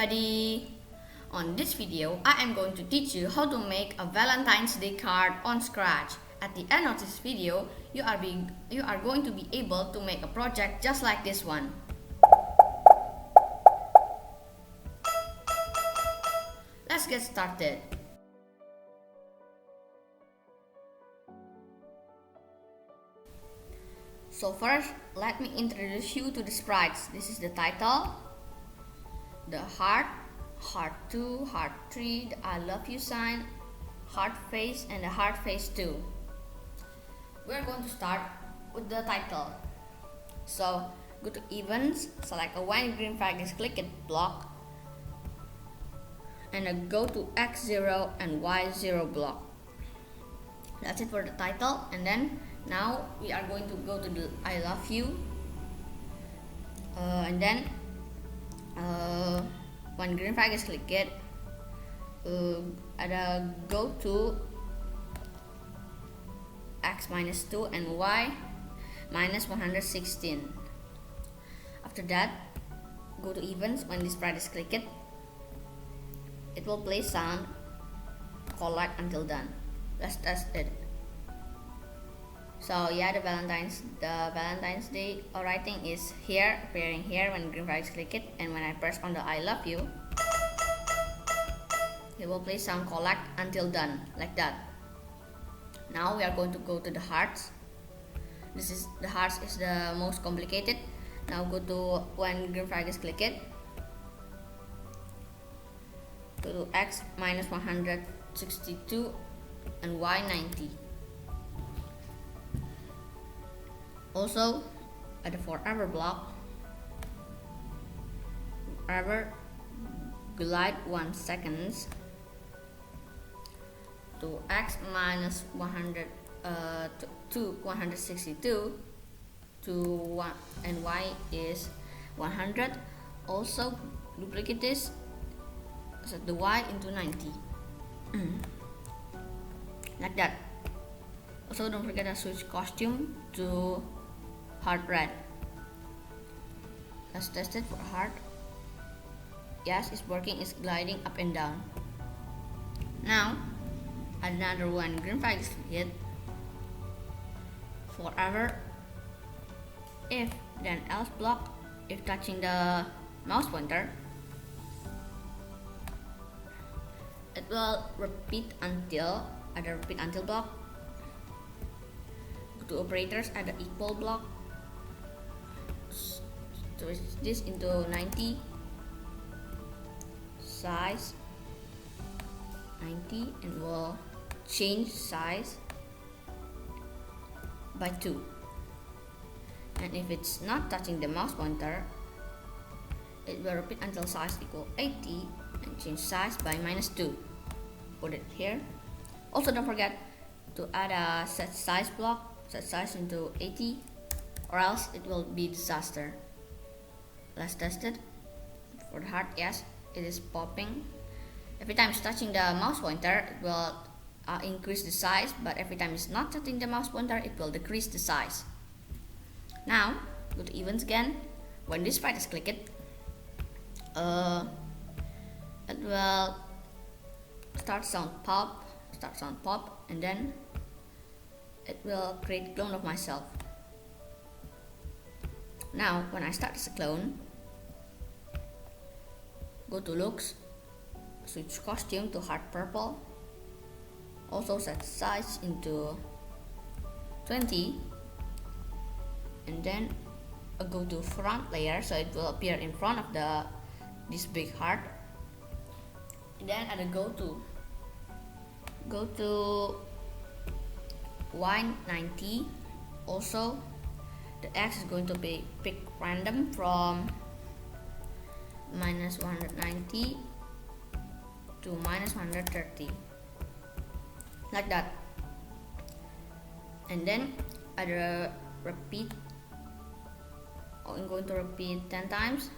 everybody! On this video, I am going to teach you how to make a Valentine's Day card on Scratch. At the end of this video, you are going to be able to make a project just like this one. Let's get started. So first, let me introduce you to the sprites. This is the title, the heart, heart 2, heart 3, the I love you sign, heart face, and the heart face 2. We are going to start with the title. So go to events, select a white green flag, click it block, and then go to X0 and Y0 block. That's it for the title. And then now we are going to go to the I love you, and then when green flag is clicked, go to X minus 2 and Y minus 116. After that, go to events. When this sprite is clicked, it will play sound collect until done. Let's test it. So yeah, the Valentine's Day writing is here, appearing here when green flag is clicked, and when I press on the I love you, it will play sound collect until done, like that. Now we are going to go to the hearts. The hearts is the most complicated. Now go to when green flag is clicked, go to X minus 162 and Y 90. Also, at the forever block, forever glide 1 seconds to X minus 100 to 162 to 1 and Y is 100. Also duplicate this, set the Y into 90. Like that. Also don't forget to switch costume to heart red. Let's test it for heart. Yes, it's working, it's gliding up and down. Now another one, green flag is hit. Forever if then else block, if touching the mouse pointer, it will repeat until block. Go to operators, add the equal block, switch this into 90, size 90, and we'll change size by 2. And if it's not touching the mouse pointer, it will repeat until size equal 80 and change size by -2. Put it here. Also don't forget to add a set size block, set size into 80, or else it will be disaster. Let's test it. For the heart, yes, it is popping. Every time it's touching the mouse pointer, it will increase the size, but every time it's not touching the mouse pointer, it will decrease the size. Now go to events again. When this sprite is clicked, it will start sound pop, and then it will create clone of myself. Now when I start as a clone, go to looks, switch costume to heart purple, also set size into 20, and then go to front layer, so it will appear in front of this big heart. And then at a go to Y90. Also the X is going to be pick random from minus 190 to minus 130, like that. And then I repeat, I'm going to repeat 10 times.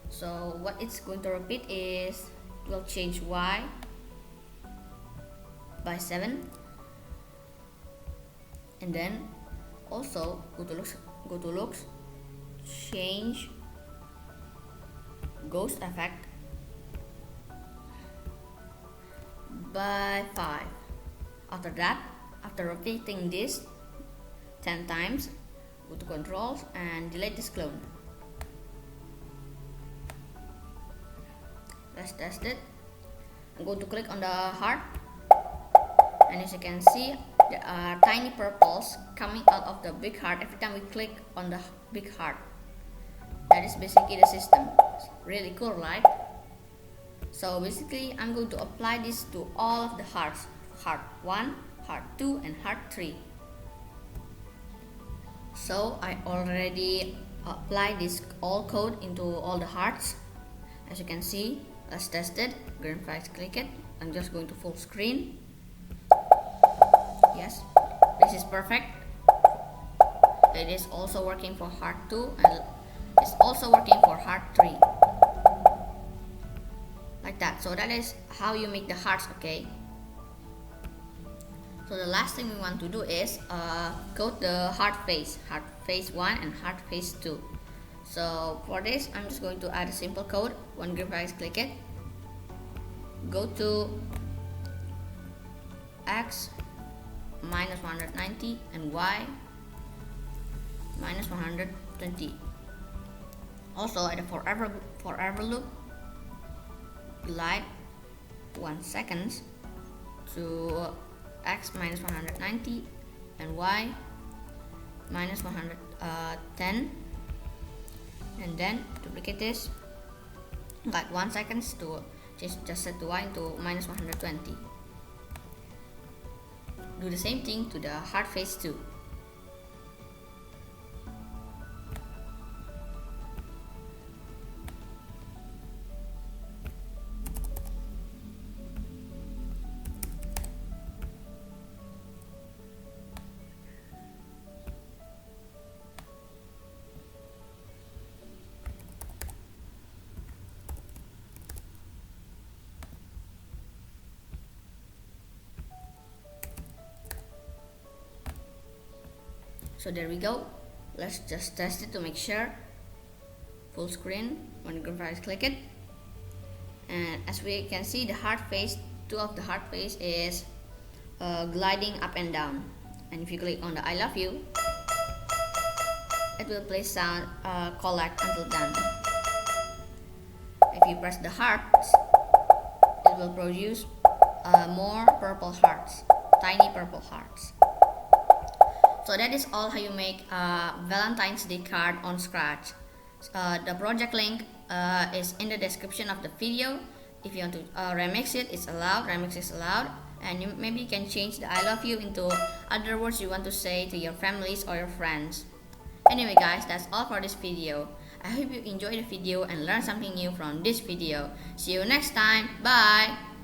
So what it's going to repeat is, we'll change Y by 7, and then also go to looks, change ghost effect by 5. After that, after repeating this 10 times, go to controls and delete this clone. Let's test it. I'm going to click on the heart, and as you can see, there are tiny purples coming out of the big heart every time we click on the big heart. That is basically the system. It's really cool, right? So basically, I'm going to apply this to all of the hearts. Heart 1, heart 2, and heart 3. So I already applied this all code into all the hearts. As you can see, let's test it. Green flags, click it. I'm just going to full screen. Yes, this is perfect. It is also working for heart 2 and it's also working for heart 3. Like that. So that is how you make the hearts, okay? So the last thing we want to do is code the heart phase 1 and heart phase 2. So for this, I'm just going to add a simple code. When green flags, click it. Go to X minus 190 and Y minus 120. Also at the forever loop, glide 1 second to X minus 190 and Y minus 110, and then duplicate this, glide 1 second to just set the Y into minus 120. Do the same thing to the heart phase 2. So there we go. Let's just test it to make sure. Full screen. When green flags, click it. And as we can see, the heart phase 2 of the heart phase is gliding up and down. And if you click on the I love you, it will play sound collect until done. If you press the hearts, it will produce more purple hearts, tiny purple hearts. So that is all how you make a Valentine's Day card on Scratch. The project link is in the description of the video. If you want to remix it, it's allowed. Remix is allowed. And maybe you can change the I love you into other words you want to say to your families or your friends. Anyway guys, that's all for this video. I hope you enjoyed the video and learned something new from this video. See you next time. Bye!